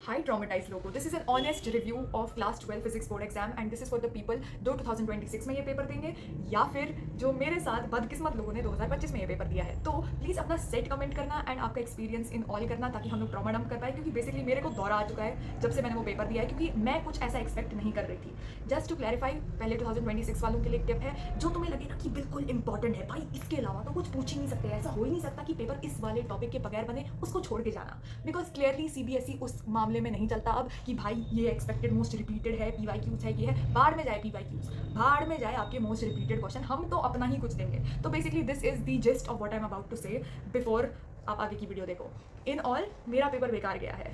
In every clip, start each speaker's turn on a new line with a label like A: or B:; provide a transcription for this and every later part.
A: Hi traumatized लोगों, this is an honest review of class 12 physics board exam and this is for the people जो 2026 में ये paper देंगे या फिर जो मेरे साथ बदकिस्मत लोगों ने 2025 में ये पेपर दिया है। तो प्लीज़ अपना सेट कमेंट करना एंड आपका एक्सपीरियंस इन ऑल करना ताकि हम लोग ट्रॉमा डंप कर पाए, क्योंकि बेसिकली मेरे को दौरा आ चुका है जब से मैंने वो पेपर दिया है, क्योंकि मैं कुछ ऐसा एक्सपेक्ट नहीं कर रही थी। जस्ट टू क्लैरिफाई, पहले 2026 वालों के लिए टिप है, जो तुम्हें लगे ना कि बिल्कुल इंपॉर्टेंट है भाई, इसके अलावा तो कुछ पूछ ही नहीं सकते, ऐसा हो ही नहीं सकता कि पेपर इस वाले टॉपिक के बगैर बने, उसको छोड़ के जाना। बिकॉज क्लियरली सीबीएसई उस मामले में नहीं चलता अब कि भाई ये एक्सपेक्टेड मोस्ट रिपीटेड है, पीवाईक्यूज है, ये है, बाढ़ में जाए पीवाईक्यूज, बाढ़ में जाए आपके मोस्ट रिपीटेड क्वेश्चन, हम तो अपना ही कुछ देंगे। तो basically this is the gist of what I am about to say before आप आगे की वीडियो देखो। इन ऑल मेरा पेपर बेकार गया है।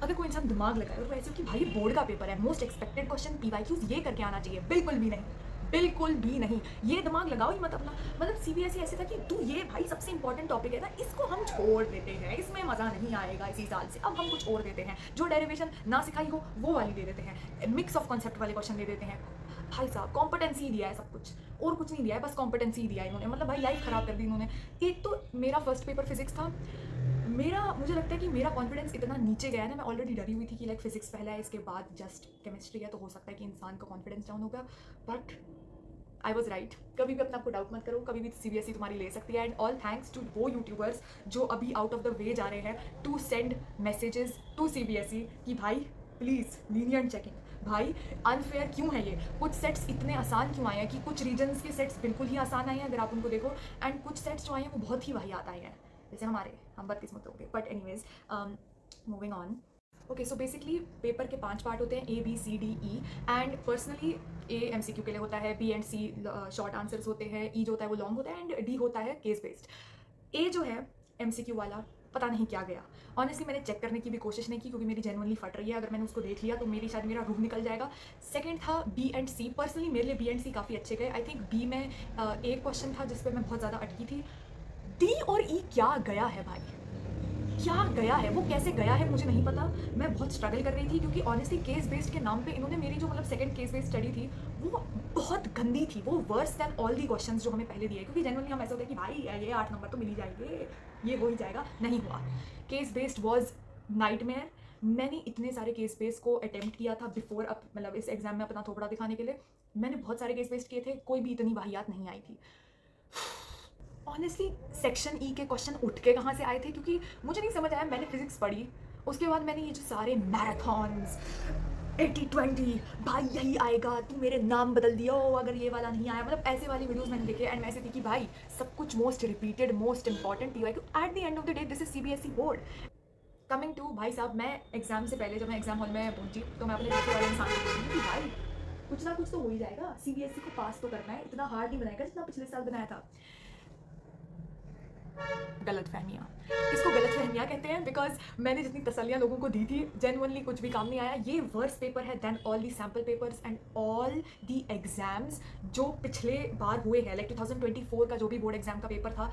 A: अगर कोई इंसान दिमाग लगाए और ऐसे हो कि भाई बोर्ड का पेपर है, मोस्ट एक्सपेक्टेड क्वेश्चन पीवाईक्यूज ये करके आना चाहिए, बिल्कुल भी नहीं, बिल्कुल भी नहीं। ये दिमाग लगाओ ही मत अपना। मतलब सीबीएसई ऐसे था कि तू ये भाई सबसे इंपॉर्टेंट टॉपिक है ना, इसको हम छोड़ देते हैं, इसमें मजा नहीं आएगा इसी साल से, अब हम कुछ और देते हैं, जो डेरिवेशन ना सिखाई हो वो वाली दे देते हैं, मिक्स ऑफ कॉन्सेप्ट वाले क्वेश्चन दे देते हैं। भाई साहब कॉम्पिटेंसी दिया है सब कुछ, और कुछ नहीं दिया है, बस कॉम्पिटेंसी दिया है इन्होंने। मतलब भाई लाइफ खराब कर दी इन्होंने। एक तो मेरा फर्स्ट पेपर फिजिक्स था, मुझे लगता है कि मेरा कॉन्फिडेंस इतना नीचे गया ना, मैं ऑलरेडी डरी हुई थी कि लाइक फिजिक्स पहला है, इसके बाद जस्ट केमिस्ट्री है, तो हो सकता है कि इंसान का कॉन्फिडेंस डाउन होगा। But I was right. कभी भी अपने आपको डाउट मत करो, कभी भी सीबीएसई तुम्हारी ले सकती है। एंड ऑल थैंक्स टू वो यूट्यूबर्स जो अभी आउट ऑफ द वे जा रहे हैं to send messages to CBSE कि भाई प्लीज़ लीनियंट चेकिंग। भाई अनफेयर क्यों है ये? कुछ सेट्स इतने आसान क्यों आए हैं कि कुछ रीजन्स के सेट्स बिल्कुल ही आसान आए हैं अगर आप उनको देखो, एंड कुछ सेट्स जो आए हैं वो बहुत ही वाहियात आए हैं, जैसे हम बदकिस्मत होंगे। But anyways, moving on. Okay, so basically paper के 5 पार्ट होते हैं, A B C D E. And personally A MCQ के लिए होता है, B and C short answers होते हैं, ई जो होता है वो लॉन्ग होता है, एंड डी होता है केस बेस्ड। ए जो है एमसीक्यू वाला, पता नहीं क्या गया। ऑनेस्टली मैंने चेक करने की भी कोशिश नहीं की, क्योंकि मेरी जेनुअनली फट रही है, अगर मैंने उसको देख लिया तो शायद मेरा रूह निकल जाएगा। सेकंड था बी एंड सी। पर्सनली मेरे लिए बी एंड सी काफ़ी अच्छे गए। आई थिंक बी में एक क्वेश्चन था जिस पर मैं बहुत ज़्यादा अटकी थी। डी और ई क्या गया है भाई, क्या गया है, वो कैसे गया है मुझे नहीं पता। मैं बहुत स्ट्रगल कर रही थी, क्योंकि ऑनेस्टली केस बेस्ड के नाम पे इन्होंने मेरी जो मतलब सेकंड केस बेस्ड स्टडी थी वो बहुत गंदी थी, वो verse then all the questions जो हमें पहले दिए, क्योंकि जनरली हम ऐसे होते हैं कि भाई ये 8 नंबर तो मिल ही जाएंगे, ये हो ही जाएगा। नहीं हुआ। Case based was nightmare. मैंने इतने सारे केस बेस्ड को अटेम्प्ट किया था बिफोर, अब मतलब इस एग्जाम में अपना थोपड़ा दिखाने के लिए मैंने बहुत सारे केस बेस्ड किए थे, कोई भी इतनी वाहियात नहीं आई थी। ऑनेस्टली सेक्शन ई के क्वेश्चन उठ के कहाँ से आए थे, क्योंकि मुझे नहीं समझ आया। मैंने फिजिक्स पढ़ी, उसके बाद मैंने ये जो सारे मैराथन्स 80-20 भाई यही आएगा, तू मेरे नाम बदल दिया हो अगर ये वाला नहीं आया, मतलब ऐसे वाली वीडियोस मैंने देखे। एंड मैं ऐसे थी कि भाई सब कुछ most repeated most important PYQ, at the end of the day this is CBSE board. Coming to भाई साहब, मैं एग्जाम से पहले जब मैं एग्जाम हॉल में पहुंची तो मैं अपने पीछे वाले इंसान को बोली कि भाई कुछ ना कुछ तो हो ही जाएगा, सीबीएसई को पास तो करना है, इतना हार्ड नहीं बनाएगा जितना पिछले साल बनाया था। गलतफहमियाँ, इसको गलतफहमियाँ कहते हैं, बिकॉज मैंने जितनी तसल्लियाँ लोगों को दी थी जेनुअनली कुछ भी काम नहीं आया। ये वर्स पेपर है then all the sample papers and all the exams जो पिछले बार हुए हैं, लाइक 2024 का जो भी बोर्ड एग्जाम का पेपर था,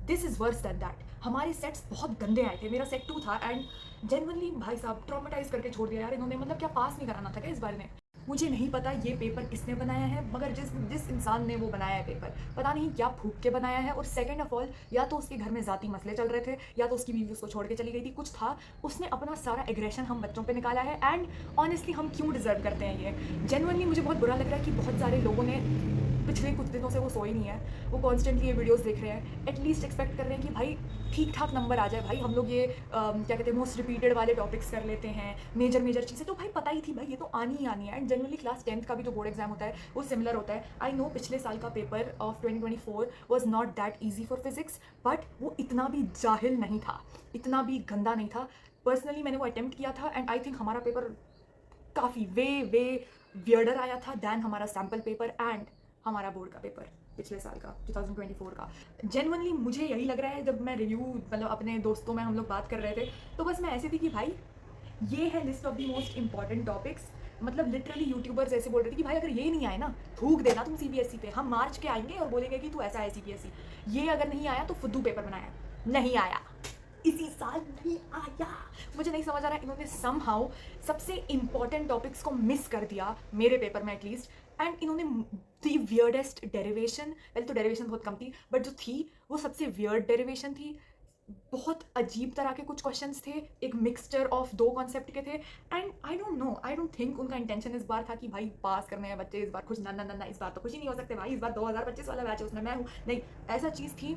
A: this is verse then that. हमारे सेट्स बहुत गंदे आए थे, मेरा सेट 2 था एंड जेनुअनली भाई साहब ट्रॉमेटाइज करके छोड़ दिया यार इन्होंने। मतलब क्या पास नहीं कराना था क्या इस बारे में? मुझे नहीं पता ये पेपर किसने बनाया है, मगर जिस इंसान ने वो बनाया है पेपर, पता नहीं क्या फूक के बनाया है। और सेकंड ऑफ ऑल, या तो उसके घर में ज़ाती मसले चल रहे थे, या तो उसकी बीवी उसको छोड़ के चली गई थी, कुछ था, उसने अपना सारा एग्रेशन हम बच्चों पे निकाला है। एंड ऑनेस्टली हम क्यों डिजर्व करते हैं ये? जेनुअनली मुझे बहुत बुरा लग रहा है कि बहुत सारे लोगों ने पिछले कुछ दिनों से वो सोए नहीं है, वो कॉन्स्टेंटली ये वीडियोस देख रहे हैं, एटलीस्ट एक्सपेक्ट कर रहे हैं कि भाई ठीक ठाक नंबर आ जाए। भाई हम लोग ये क्या कहते हैं मोस्ट रिपीटेड वाले टॉपिक्स कर लेते हैं, मेजर चीज़ें तो भाई पता ही थी भाई ये तो आनी ही आनी है। एंड जनरली क्लास 10th का भी जो बोर्ड एग्जाम होता है वो सिमिलर होता है। आई नो पिछले साल का paper of 2024 was not that easy for physics, but वो इतना भी जाहिल नहीं था, इतना भी गंदा नहीं था। पर्सनली मैंने वो अटेम्प्ट किया था एंड आई थिंक हमारा पेपर काफ़ी वे वियर्डर आया था दैन हमारा सैम्पल पेपर एंड हमारा बोर्ड का पेपर पिछले साल का 2024 का। जेनुअनली मुझे यही लग रहा है, जब मैं रिव्यू मतलब अपने दोस्तों में हम लोग बात कर रहे थे तो बस मैं ऐसी थी कि भाई ये है list of the most important topics. मतलब लिटरली यूट्यूबर्स ऐसे बोल रहे थे कि भाई अगर ये नहीं आए ना थूक देना तुम सीबीएसई पे, हम मार्च के आएंगे और बोलेंगे कि तू ऐसा है सीबीएसई। ये अगर नहीं आया तो फुद्दू पेपर बनाया, नहीं आया, इसी साल नहीं आया। मुझे नहीं समझ आ रहा है, इन्होंने समहाउ सबसे इंपॉर्टेंट टॉपिक्स को मिस कर दिया मेरे पेपर में एटलीस्ट। एंड इन्होंने दी वियर्डेस्ट डेरिवेशन, पहले तो डेरिवेशन बहुत कम थी बट जो थी वो सबसे वियर्ड डेरिवेशन थी। बहुत अजीब तरह के कुछ क्वेश्चंस थे, एक मिक्सचर ऑफ दो कॉन्सेप्ट के थे। And I don't know, I don't think उनका इंटेंशन इस बार था कि भाई पास करने हैं बच्चे, इस बार खुश। ना ना ना ना, इस बार तो खुश ही नहीं हो सकते भाई, इस बार 2025 वाला बैच है, उसमें मैं हूँ। नहीं, ऐसा चीज़ थी,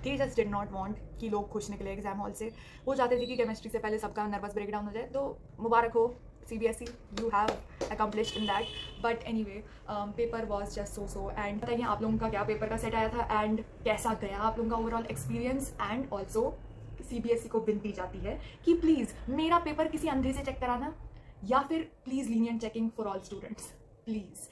A: they just did not want कि लोग खुश निकले एग्जाम हॉल से। वो चाहते थे कि केमिस्ट्री से पहले सबका नर्वस ब्रेकडाउन हो जाए। तो मुबारक हो CBSE, you have accomplished in that. But any way, paper was just so and बताइए आप लोगों का क्या पेपर का सेट आया था एंड कैसा गया आप लोगों का overall experience. And also CBSE को विनती जाती है कि प्लीज़ मेरा पेपर किसी अंधे से चेक कराना, या फिर please lenient checking for all students, please.